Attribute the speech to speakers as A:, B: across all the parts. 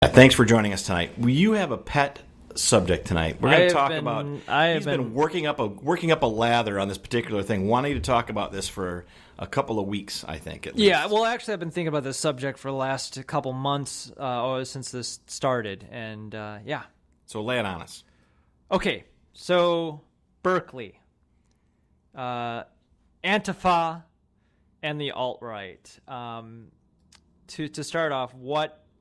A: Thanks for joining us tonight. You have a pet subject tonight. We're going to talk about. He's been working up a lather on this particular thing, wanting to talk about this for a couple of weeks, I think. At least.
B: Yeah, well, actually, I've been thinking about this subject for the last couple months since this started, and yeah.
A: So lay it on us.
B: Okay, so Berkeley, Antifa, and the alt-right. To start off,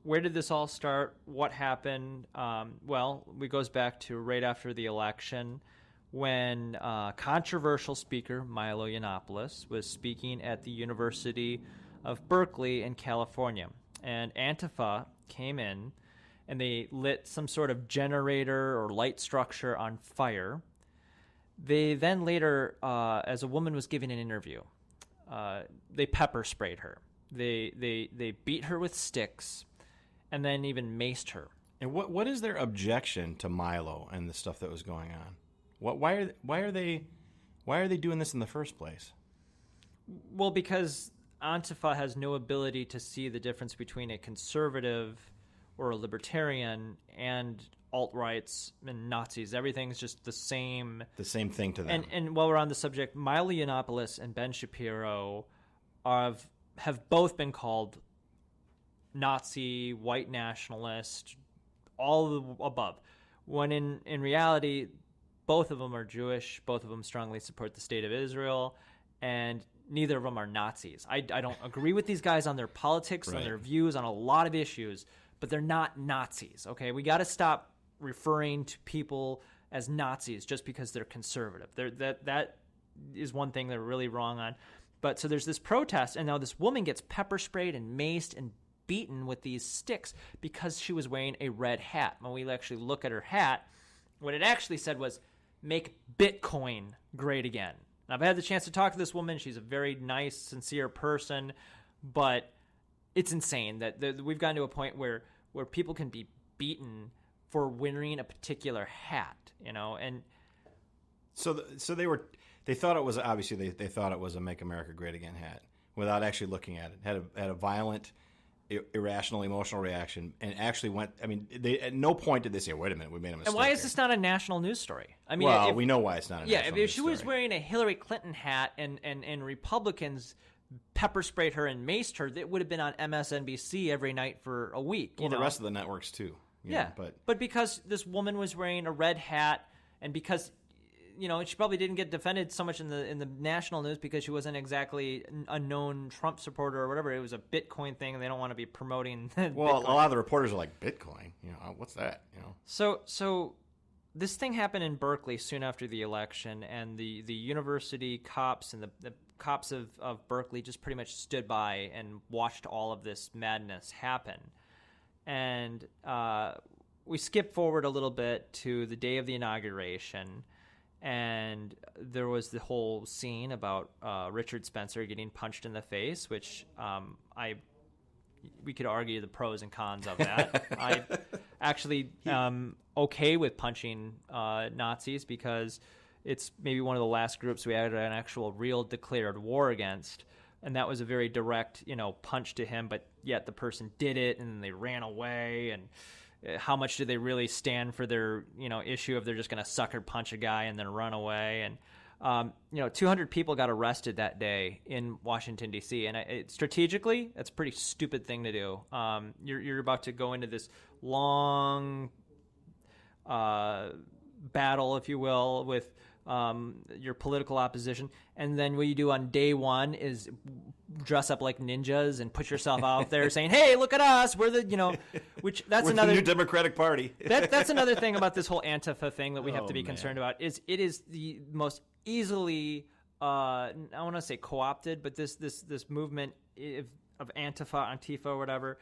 B: where did this all start? What happened? Well, it goes back to right after the election when controversial speaker Milo Yiannopoulos was speaking at the University of Berkeley in California. And Antifa came in and they lit some sort of generator or light structure on fire. They then later, as a woman was giving an interview, they pepper sprayed her. They beat her with sticks and then even maced her.
A: And what is their objection to Milo and the stuff that was going on? Why are they doing this in the first place?
B: Well, because Antifa has no ability to see the difference between a conservative or a libertarian and alt-rights and Nazis. Everything's just the same.
A: The same thing to them.
B: And while we're on the subject, Milo Yiannopoulos and Ben Shapiro have both been called Nazi, white nationalist, all of the above. When in reality, both of them are Jewish, both of them strongly support the state of Israel, and neither of them are Nazis. I don't agree with these guys on their politics, right, on their views on a lot of issues, but they're not Nazis, okay? We got to stop referring to people as Nazis just because they're conservative. That is one thing they're really wrong on. But so there's this protest, and now this woman gets pepper sprayed and maced and beaten with these sticks because she was wearing a red hat. When we actually look at her hat, what it actually said was, "Make Bitcoin great again." Now, I've had the chance to talk to this woman. She's a very nice, sincere person, but it's insane that we've gotten to a point where people can be beaten for wearing a particular hat, and
A: so they thought it was, obviously they thought it was a "Make America Great Again" hat without actually looking at it. Had a violent, irrational, emotional reaction, and actually went. I mean, they at no point did they say, "Wait a minute, we made a mistake."
B: And why is this not a national news story? I mean,
A: well, we know why it's not a national news story.
B: If she was wearing a Hillary Clinton hat and Republicans pepper sprayed her and maced her, it would have been on MSNBC every night for a week.
A: Well, the rest of the networks too.
B: Yeah, but because this woman was wearing a red hat, and because she probably didn't get defended so much in the national news because she wasn't exactly a known Trump supporter or whatever. It was a Bitcoin thing, and they don't want to be promoting.
A: Well,
B: Bitcoin.
A: A lot of the reporters are like, "Bitcoin, what's that?"
B: So this thing happened in Berkeley soon after the election, and the university cops and the cops of Berkeley just pretty much stood by and watched all of this madness happen. And we skip forward a little bit to the day of the inauguration. And there was the whole scene about Richard Spencer getting punched in the face, which we could argue the pros and cons of that. I actually okay with punching Nazis because it's maybe one of the last groups we had an actual real declared war against. And that was a very direct, punch to him, but yet the person did it and then they ran away. And how much do they really stand for their, issue if they're just going to sucker punch a guy and then run away? And, 200 people got arrested that day in Washington, D.C. And strategically, that's a pretty stupid thing to do. You're about to go into this long battle, if you will, with your political opposition. And then what you do on day one is dress up like ninjas and put yourself out there saying, "Hey, look at us. We're the, which that's
A: we're
B: another
A: the new Democratic Party."
B: That's another thing about this whole Antifa thing that we have to be concerned about is it is the most easily, I want to say co-opted, but this movement of Antifa or whatever,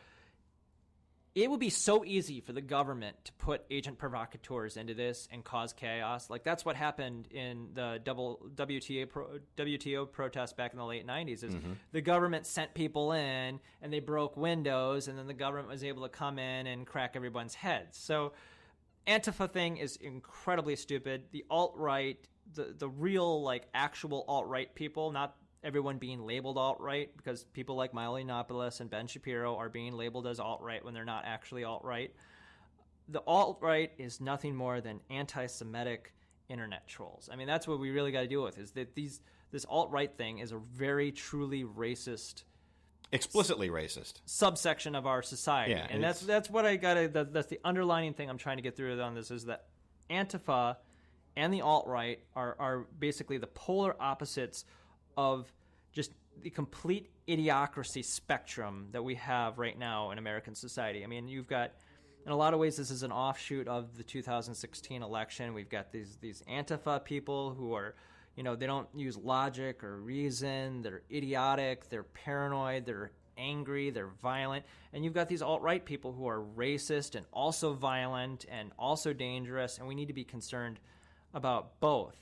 B: it would be so easy for the government to put agent provocateurs into this and cause chaos. Like that's what happened in the WTO protest back in the late 90s is the government sent people in and they broke windows, and then the government was able to come in and crack everyone's heads. So Antifa thing is incredibly stupid. The alt-right, the real actual alt-right people, not everyone being labeled alt-right, because people like Milo Yiannopoulos and Ben Shapiro are being labeled as alt-right when they're not actually alt-right. The alt-right is nothing more than anti-Semitic internet trolls. I mean, that's what we really got to deal with, is that this alt-right thing is a very truly racist,
A: explicitly racist
B: subsection of our society.
A: Yeah,
B: and that's what I gotta, that's the underlining thing I'm trying to get through on this, is that Antifa and the alt-right are basically the polar opposites of just the complete idiocracy spectrum that we have right now in American society. I mean, you've got, in a lot of ways, this is an offshoot of the 2016 election. We've got these Antifa people who are, they don't use logic or reason. They're idiotic. They're paranoid. They're angry. They're violent. And you've got these alt-right people who are racist and also violent and also dangerous. And we need to be concerned about both.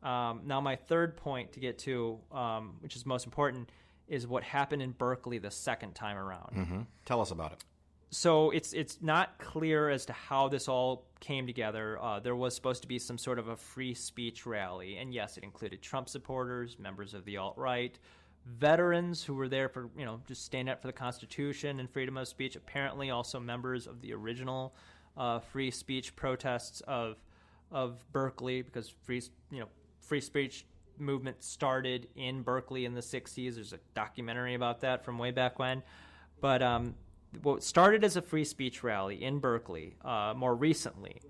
B: Now, my third point to get to, which is most important, is what happened in Berkeley the second time around.
A: Mm-hmm. Tell us about it.
B: So it's not clear as to how this all came together. There was supposed to be some sort of a free speech rally, and yes, it included Trump supporters, members of the alt-right, veterans who were there for, just standing up for the Constitution and freedom of speech, apparently also members of the original free speech protests of Berkeley, because free speech movement started in Berkeley in the 60s. There's a documentary about that from way back when. But what started as a free speech rally in Berkeley more recently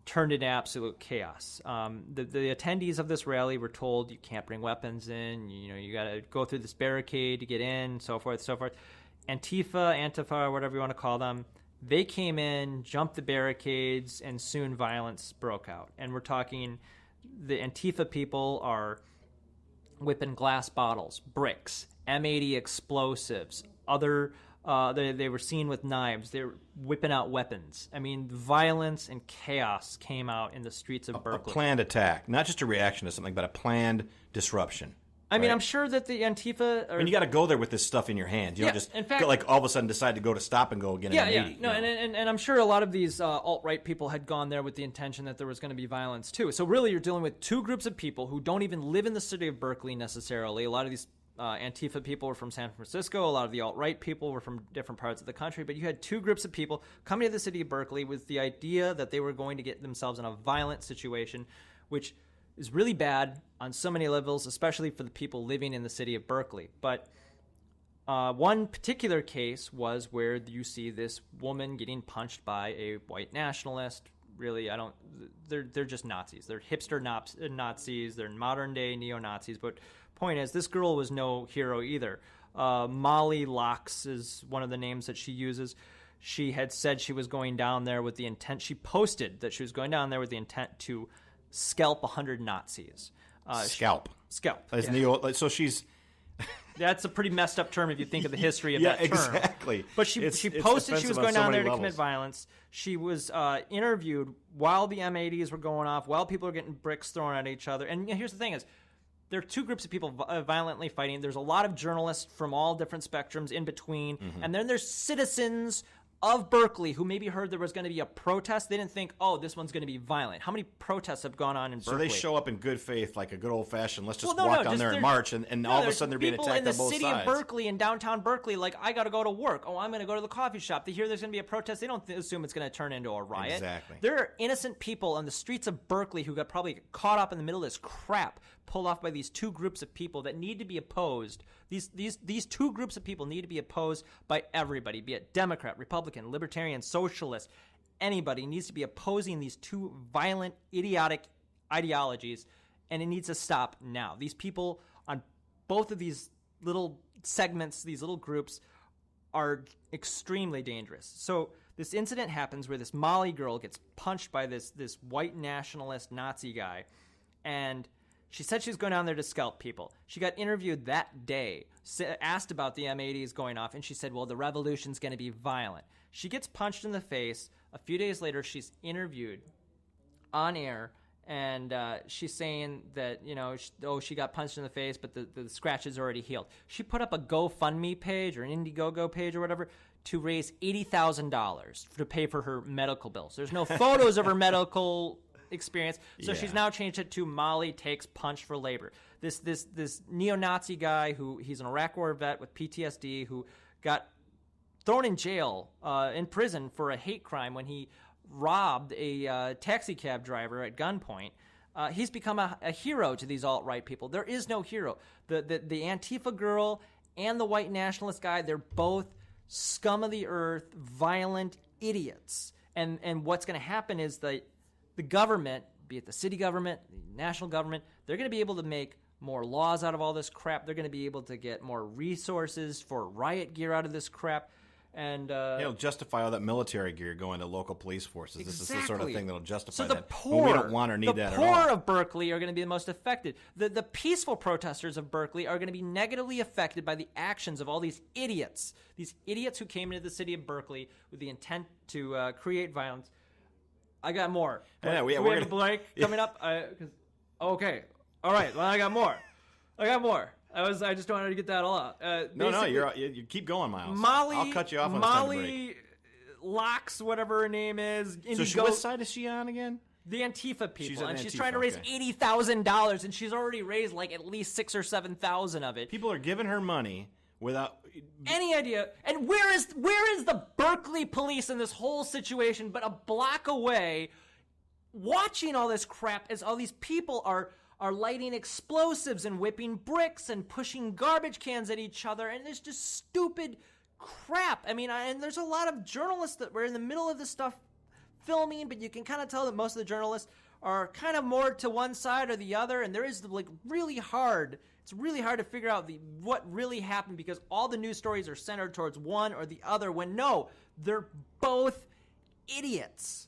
B: turned into absolute chaos. The attendees of this rally were told you can't bring weapons in, you got to go through this barricade to get in, so forth. Antifa, whatever you want to call them, they came in, jumped the barricades, and soon violence broke out. And we're talking, the Antifa people are whipping glass bottles, bricks, M80 explosives, other... They were seen with knives. They were whipping out weapons. I mean, violence and chaos came out in the streets of Berkeley.
A: A planned attack, not just a reaction to something, but a planned disruption.
B: I mean, I'm sure that the Antifa...
A: you got to go there with this stuff in your hand. You don't just,
B: in fact,
A: all of a sudden decide to go to stop and go again.
B: And I'm sure a lot of these alt-right people had gone there with the intention that there was going to be violence, too. So really, you're dealing with two groups of people who don't even live in the city of Berkeley necessarily. A lot of these Antifa people were from San Francisco. A lot of the alt-right people were from different parts of the country. But you had two groups of people coming to the city of Berkeley with the idea that they were going to get themselves in a violent situation, which is really bad on so many levels, especially for the people living in the city of Berkeley. But one particular case was where you see this woman getting punched by a white nationalist. Really, they're just Nazis. They're hipster Nazis. They're modern-day neo-Nazis. But point is, this girl was no hero either. Molly Locks is one of the names that she uses. She had said she was going down there with the intent. She posted that she was going down there with the intent to scalp 100 Nazis. Scalp.
A: As yeah. So she's...
B: That's a pretty messed up term if you think of the history of that term.
A: Yeah, exactly.
B: But she posted she was going down there to commit violence. She was interviewed while the M80s were going off, while people were getting bricks thrown at each other. And here's the thing is, there are two groups of people violently fighting. There's a lot of journalists from all different spectrums in between. Mm-hmm. And then there's citizens of Berkeley who maybe heard there was going to be a protest. They didn't think, oh, this one's going to be violent. How many protests have gone on in Berkeley? So
A: they show up in good faith, like a good old-fashioned, let's just walk down there and march, and all of a sudden they're being attacked on both sides.
B: People in the city of Berkeley, in downtown Berkeley, like, I got to go to work. Oh, I'm going to go to the coffee shop. They hear there's going to be a protest. They don't assume it's going to turn into a riot.
A: Exactly.
B: There are innocent people on the streets of Berkeley who got probably caught up in the middle of this crap pulled off by these two groups of people that need to be opposed. These two groups of people need to be opposed by everybody, be it Democrat, Republican, Libertarian, Socialist. Anybody needs to be opposing these two violent, idiotic ideologies, and it needs to stop now. These people on both of these little segments, these little groups, are extremely dangerous. So this incident happens where this Molly girl gets punched by this white nationalist Nazi guy, and she said she was going down there to scalp people. She got interviewed that day, asked about the M80s going off, and she said, well, the revolution's going to be violent. She gets punched in the face. A few days later, she's interviewed on air, and she's saying that, she got punched in the face, but the scratch is already healed. She put up a GoFundMe page or an Indiegogo page or whatever to raise $80,000 to pay for her medical bills. There's no photos of her medical experience, so she's now changed it to Molly takes punch for labor. this neo-Nazi guy who he's an Iraq War vet with PTSD who got thrown in jail, in prison for a hate crime when he robbed a taxi cab driver at gunpoint. He's become a hero to these alt-right people. There is no hero. The Antifa girl and the white nationalist guy, they're both scum of the earth, violent idiots. And what's going to happen is the government, be it the city government, the national government, they're going to be able to make more laws out of all this crap. They're going to be able to get more resources for riot gear out of this crap. And
A: it'll justify all that military gear going to local police forces.
B: Exactly.
A: This is the sort of thing that'll justify
B: so the
A: that.
B: Poor,
A: we don't want or need that at all.
B: The poor of Berkeley are going to be the most affected. The peaceful protesters of Berkeley are going to be negatively affected by the actions of all these idiots. These idiots who came into the city of Berkeley with the intent to create violence. I got more.
A: Yeah,
B: we have a break coming up. Okay. All right. Well, I got more. I just wanted to get that all out.
A: No, you keep going, Miles.
B: Molly,
A: I'll cut you off when
B: Molly
A: it's time to break.
B: Locks, whatever her name is.
A: So what side is she on again?
B: The Antifa people, and she's
A: Antifa,
B: trying to raise
A: okay.
B: $80,000, and she's already raised like at least $6,000 or $7,000 of it.
A: People are giving her money without
B: any idea. And where is the Berkeley police in this whole situation? But a block away, watching all this crap as all these people are lighting explosives and whipping bricks and pushing garbage cans at each other, and it's just stupid crap. I mean, and there's a lot of journalists that were in the middle of this stuff filming, but you can kind of tell that most of the journalists are kind of more to one side or the other, and there is like really hard. It's really hard to figure out what really happened because all the news stories are centered towards one or the other. When no, they're both idiots.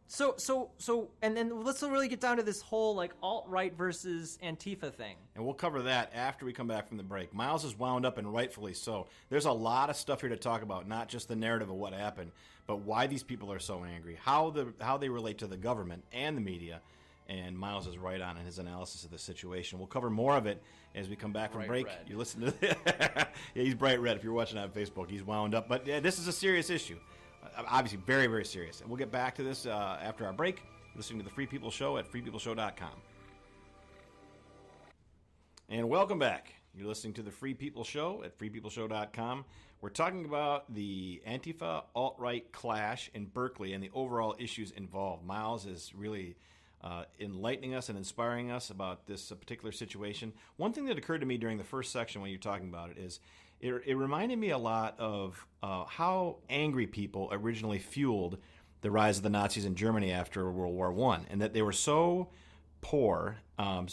B: So, and then let's really get down to this whole like alt-right versus Antifa thing.
A: And we'll cover that after we come back from the break. Miles is wound up, and rightfully so. There's a lot of stuff here to talk about, not just the narrative of what happened, but why these people are so angry, how they relate to the government and the media. And Miles is right on in his analysis of the situation. We'll cover more of it as we come back from break.
B: Red.
A: You listen to yeah, he's bright red. If you're watching on Facebook, he's wound up. But yeah, this is a serious issue. Obviously, very, very serious. And we'll get back to this after our break. You're listening to the Free People Show at freepeopleshow.com. And welcome back. You're listening to the Free People Show at freepeopleshow.com. We're talking about the Antifa alt-right clash in Berkeley and the overall issues involved. Miles is really enlightening us and inspiring us about this particular situation. One thing that occurred to me during the first section when you're talking about it is it reminded me a lot of how angry people originally fueled the rise of the Nazis in Germany after World War I, and that they were so poor,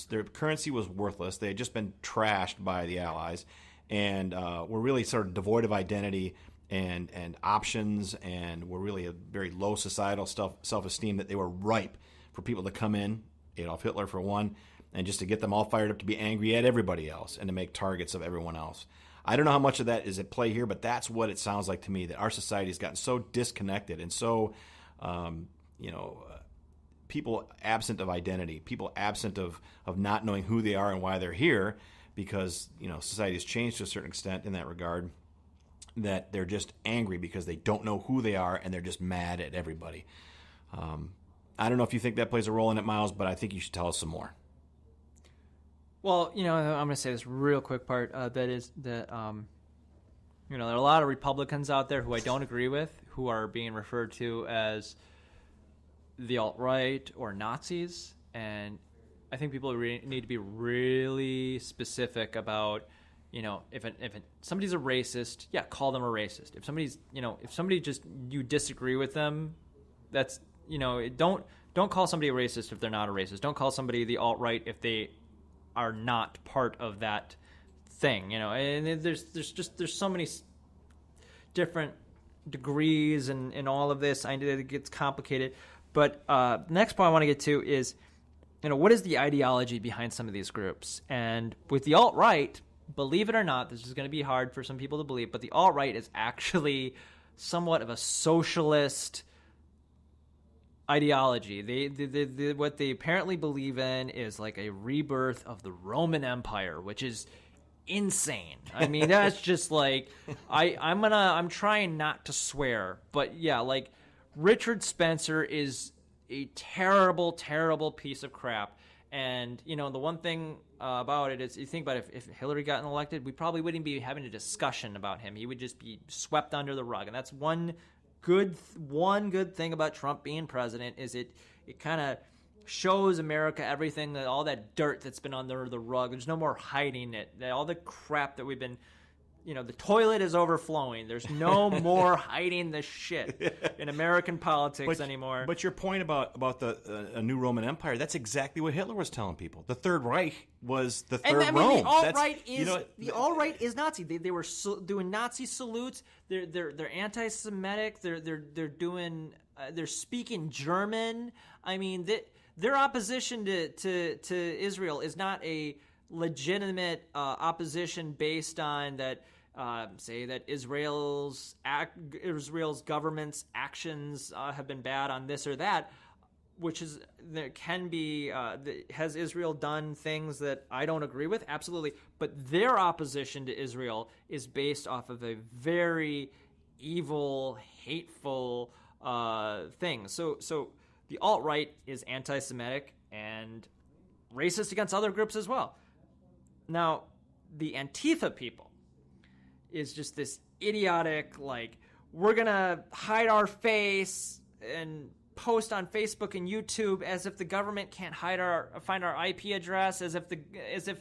A: their currency was worthless, they had just been trashed by the Allies, and were really sort of devoid of identity and options, and were really a very low societal self-esteem, that they were ripe for people to come in, Adolf Hitler for one, and just to get them all fired up to be angry at everybody else and to make targets of everyone else. I don't know how much of that is at play here, but that's what it sounds like to me, that our society has gotten so disconnected and so, people absent of identity, people absent of not knowing who they are and why they're here, because, society has changed to a certain extent in that regard, that they're just angry because they don't know who they are and they're just mad at everybody. I don't know if you think that plays a role in it, Miles, but I think you should tell us some more.
B: Well, I'm going to say this real quick part. There are a lot of Republicans out there who I don't agree with, who are being referred to as the alt-right or Nazis. And I think people need to be really specific about, if somebody's a racist, yeah, call them a racist. If somebody's, if somebody just, you disagree with them, that's, don't call somebody a racist if they're not a racist. Don't call somebody the alt-right if they are not part of that thing, and there's so many different degrees and all of this. I know that it gets complicated, but the next point I want to get to is, what is the ideology behind some of these groups? And with the alt-right, believe it or not, this is going to be hard for some people to believe, but the alt-right is actually somewhat of a socialist ideology. They what they apparently believe in is like a rebirth of the Roman Empire, which is insane. I mean, that's just like I'm trying not to swear, but yeah, like Richard Spencer is a terrible, terrible piece of crap, And, the one thing about it is, you think about if Hillary got elected, we probably wouldn't be having a discussion about him. He would just be swept under the rug. And that's one good thing about Trump being president, is it kind of shows America everything, that all that dirt that's been under the rug. There's no more hiding it. All the crap that we've been, the toilet is overflowing. There's no more hiding the shit in American politics anymore.
A: But your point about a new Roman Empire, that's exactly what Hitler was telling people. The Third Reich was the third Rome.
B: The alt-right is Nazi. They were doing Nazi salutes. They're anti-Semitic. They're doing they're speaking German. I mean, their opposition to Israel is not a legitimate opposition based on that. Say that Israel's government's actions have been bad on this or that, which is there can be. Has Israel done things that I don't agree with? Absolutely, but their opposition to Israel is based off of a very evil, hateful thing. So the alt-right is anti-Semitic and racist against other groups as well. Now, the Antifa people is just this idiotic, like, we're going to hide our face and post on Facebook and YouTube as if the government can't find our IP address, as if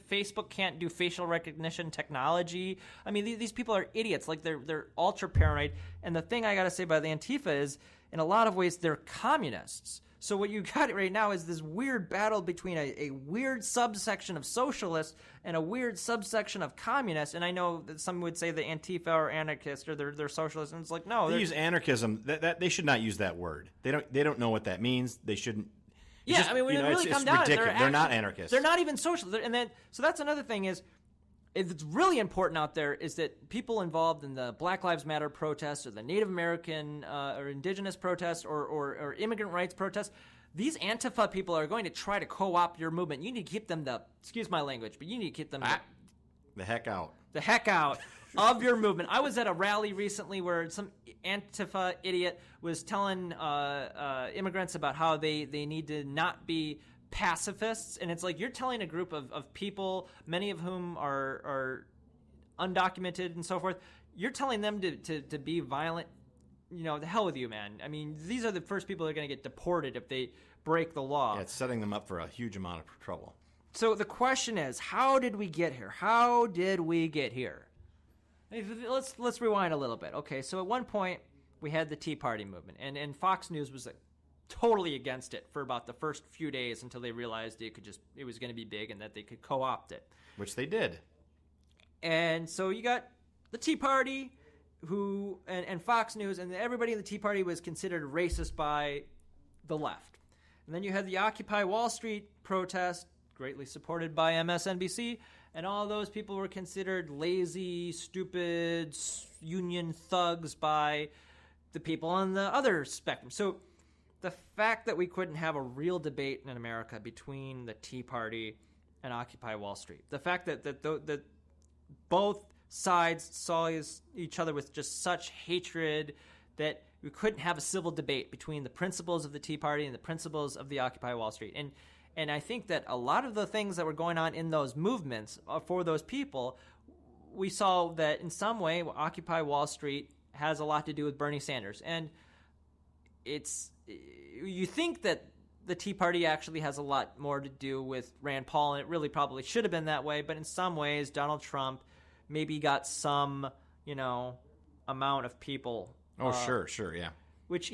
B: Facebook can't do facial recognition technology. I mean, these people are idiots. Like, they're ultra paranoid. And the thing I got to say about the Antifa is, in a lot of ways, they're communists. So what you got right now is this weird battle between a weird subsection of socialists and a weird subsection of communists. And I know that some would say the Antifa are anarchists or they're socialists, and it's like, no,
A: they use anarchism. That they should not use that word. They don't know what that means. They shouldn't.
B: Yeah, I mean, when it really comes down to it,
A: they're not anarchists.
B: They're not even socialists. And then, so that's another thing is, it's really important out there is that people involved in the Black Lives Matter protests or the Native American or indigenous protests or immigrant rights protests, these Antifa people are going to try to co-opt your movement. You need to keep them excuse my language, but you need to keep them
A: the heck out.
B: The heck out of your movement. I was at a rally recently where some Antifa idiot was telling immigrants about how they need to not be pacifists, and it's like, you're telling a group of people, many of whom are undocumented and so forth, you're telling them to be violent. The hell with you, man. I mean, these are the first people that are going to get deported if they break the law.
A: Yeah, it's setting them up for a huge amount of trouble.
B: So the question is, how did we get here? How did we get here? Let's rewind a little bit. Okay, so at one point we had the Tea Party movement, and Fox News was totally against it for about the first few days until they realized it was going to be big and that they could co-opt it,
A: which they did.
B: And so you got the Tea Party, and Fox News, and everybody in the Tea Party was considered racist by the left. And then you had the Occupy Wall Street protest, greatly supported by MSNBC, and all those people were considered lazy, stupid, union thugs by the people on the other spectrum. So the fact that we couldn't have a real debate in America between the Tea Party and Occupy Wall Street, the fact that both sides saw each other with just such hatred that we couldn't have a civil debate between the principles of the Tea Party and the principles of the Occupy Wall Street. And I think that a lot of the things that were going on in those movements for those people, we saw that in some way Occupy Wall Street has a lot to do with Bernie Sanders. And you think that the Tea Party actually has a lot more to do with Rand Paul, and it really probably should have been that way, but in some ways Donald Trump maybe got some, amount of people.
A: Oh, sure, yeah.
B: Which,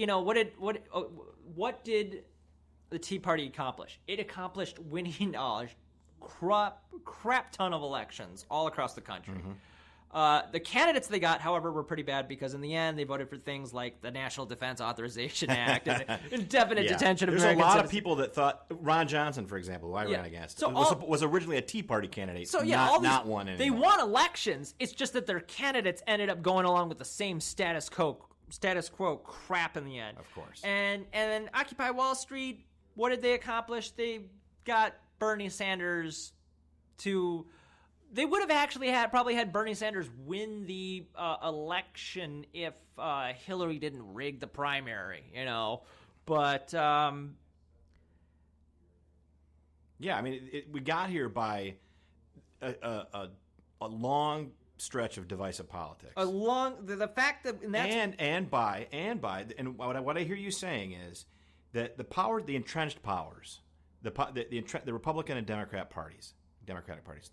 B: what did the Tea Party accomplish? It accomplished winning a crap ton of elections all across the country. Mm-hmm. The candidates they got, however, were pretty bad because in the end they voted for things like the National Defense Authorization Act and indefinite detention of American
A: There's a lot
B: citizens.
A: of people that thought Ron Johnson, for example, who I ran against, was originally a Tea Party candidate, not one anymore.
B: They won elections. It's just that their candidates ended up going along with the same status quo crap in the end.
A: Of course.
B: And then Occupy Wall Street, what did they accomplish? They got Bernie Sanders to... They would have actually probably had Bernie Sanders win the election if Hillary didn't rig the primary, But
A: Yeah, I mean, we got here by a long stretch of divisive politics.
B: The fact that
A: and what I hear you saying is that the entrenched powers, the Republican and Democratic parties,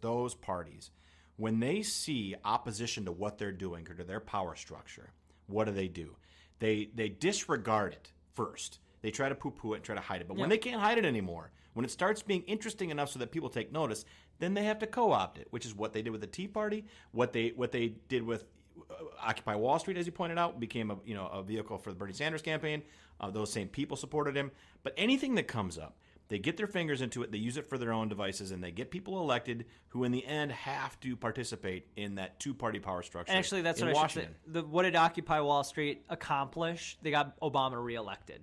A: those parties, when they see opposition to what they're doing or to their power structure, what do? They disregard it first. They try to poo-poo it and try to hide it. But when they can't hide it anymore, when it starts being interesting enough so that people take notice, then they have to co-opt it, which is what they did with the Tea Party, what they did with Occupy Wall Street, as you pointed out, became a vehicle for the Bernie Sanders campaign. Those same people supported him. But anything that comes up, they get their fingers into it, they use it for their own devices, and they get people elected who, in the end, have to participate in that two-party power structure.
B: Actually, that's
A: in
B: what
A: Washington.
B: I should say. What did Occupy Wall Street accomplish? They got Obama reelected.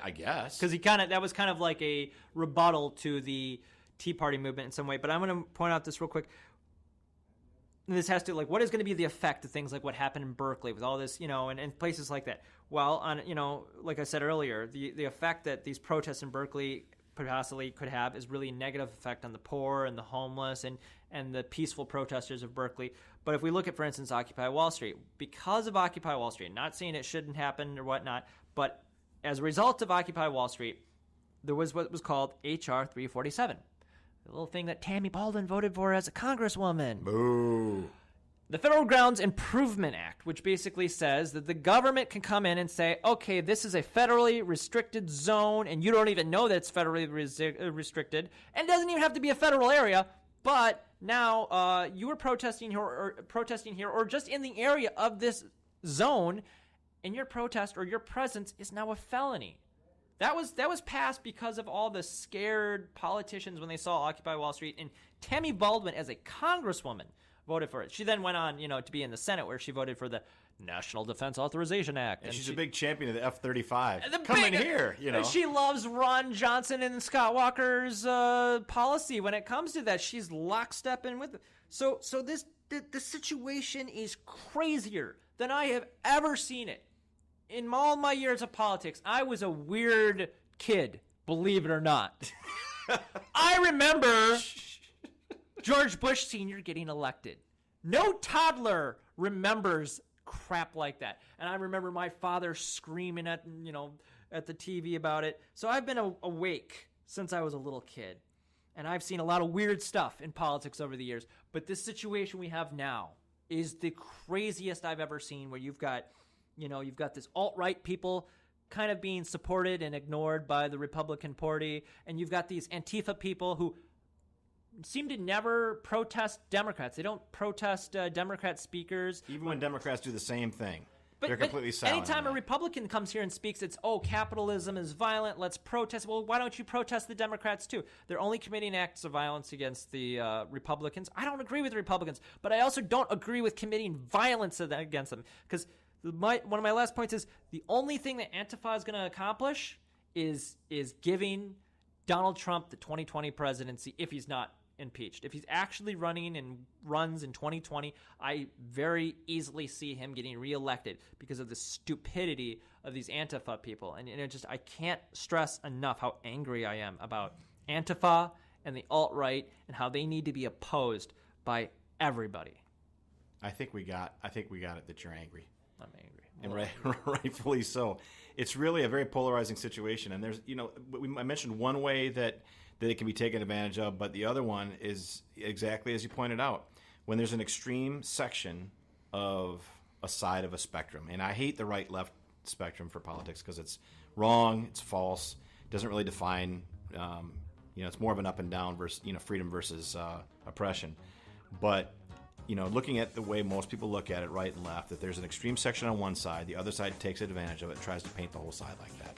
A: I guess.
B: Because that was kind of like a rebuttal to the Tea Party movement in some way. But I'm going to point out this real quick. This has to, what is going to be the effect of things like what happened in Berkeley with all this, and places like that? Well, like I said earlier, the effect that these protests in Berkeley possibly could have is really a negative effect on the poor and the homeless and the peaceful protesters of Berkeley. But if we look at, for instance, Occupy Wall Street, because of Occupy Wall Street, not saying it shouldn't happen or whatnot, but as a result of Occupy Wall Street, there was what was called H.R. 347, the little thing that Tammy Baldwin voted for as a congresswoman.
A: Boo.
B: The Federal Grounds Improvement Act, which basically says that the government can come in and say, okay, this is a federally restricted zone, and you don't even know that it's federally restricted, and it doesn't even have to be a federal area, but now you were protesting here or just in the area of this zone, and your protest or your presence is now a felony. That was passed because of all the scared politicians when they saw Occupy Wall Street, and Tammy Baldwin, as a congresswoman, voted for it. She then went on, to be in the Senate, where she voted for the National Defense Authorization Act.
A: And she's a big champion of the F-35. Come in here,
B: She loves Ron Johnson and Scott Walker's policy when it comes to that. She's lockstep in with it. So the situation is crazier than I have ever seen it. In all my years of politics, I was a weird kid, believe it or not. I remember George Bush Sr. getting elected. No toddler remembers crap like that. And I remember my father screaming at the TV about it. So I've been awake since I was a little kid. And I've seen a lot of weird stuff in politics over the years. But this situation we have now is the craziest I've ever seen, where you've got this alt-right people kind of being supported and ignored by the Republican Party. And you've got these Antifa people who seem to never protest Democrats. They don't protest Democrat speakers.
A: Even when Democrats do the same thing. They're completely silent.
B: Anytime a Republican comes here and speaks, it's, capitalism is violent, let's protest. Well, why don't you protest the Democrats too? They're only committing acts of violence against the Republicans. I don't agree with the Republicans, but I also don't agree with committing violence against them. Because one of my last points is the only thing that Antifa is going to accomplish is giving Donald Trump the 2020 presidency if he's not impeached. If he's actually running and runs in 2020, I very easily see him getting reelected because of the stupidity of these Antifa people. And I can't stress enough how angry I am about Antifa and the alt-right and how they need to be opposed by everybody.
A: I think we got it that you're angry.
B: I'm angry.
A: And rightfully so. It's really a very polarizing situation. And there's, I mentioned one way that it can be taken advantage of, but the other one is exactly as you pointed out. When there's an extreme section of a side of a spectrum, and I hate the right-left spectrum for politics because it's wrong, it's false, it doesn't really define, it's more of an up and down versus, freedom versus oppression. But looking at the way most people look at it, right and left, that there's an extreme section on one side, the other side takes advantage of it, tries to paint the whole side like that.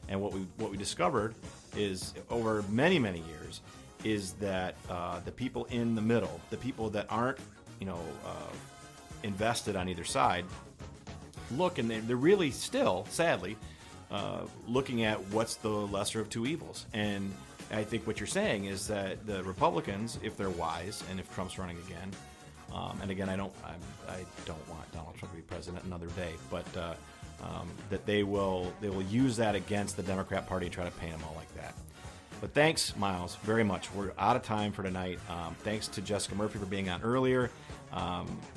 A: And what we discovered is, over many, many years, is that the people in the middle, the people that aren't, invested on either side, look, and they're really still, sadly, looking at what's the lesser of two evils. And I think what you're saying is that the Republicans, if they're wise, and if Trump's running again, and again, I don't want Donald Trump to be president another day, but that they will use that against the Democrat Party and try to paint them all like that. But thanks, Miles, very much. We're out of time for tonight. Thanks to Jessica Murphy for being on earlier.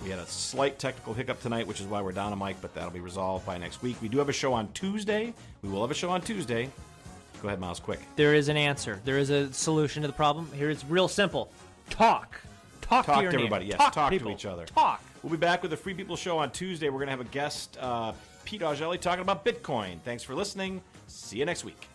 A: We had a slight technical hiccup tonight, which is why we're down a mic, but that'll be resolved by next week. We do have a show on Tuesday. We will have a show on Tuesday. Go ahead, Miles, quick.
B: There is an answer. There is a solution to the problem. Here it's real simple. Talk to your
A: everybody.
B: neighbor.
A: Yes, talk
B: to
A: to each other.
B: Talk.
A: We'll be back with the Free People Show on Tuesday. We're going to have a guest, Pete Augelli, talking about Bitcoin. Thanks for listening. See you next week.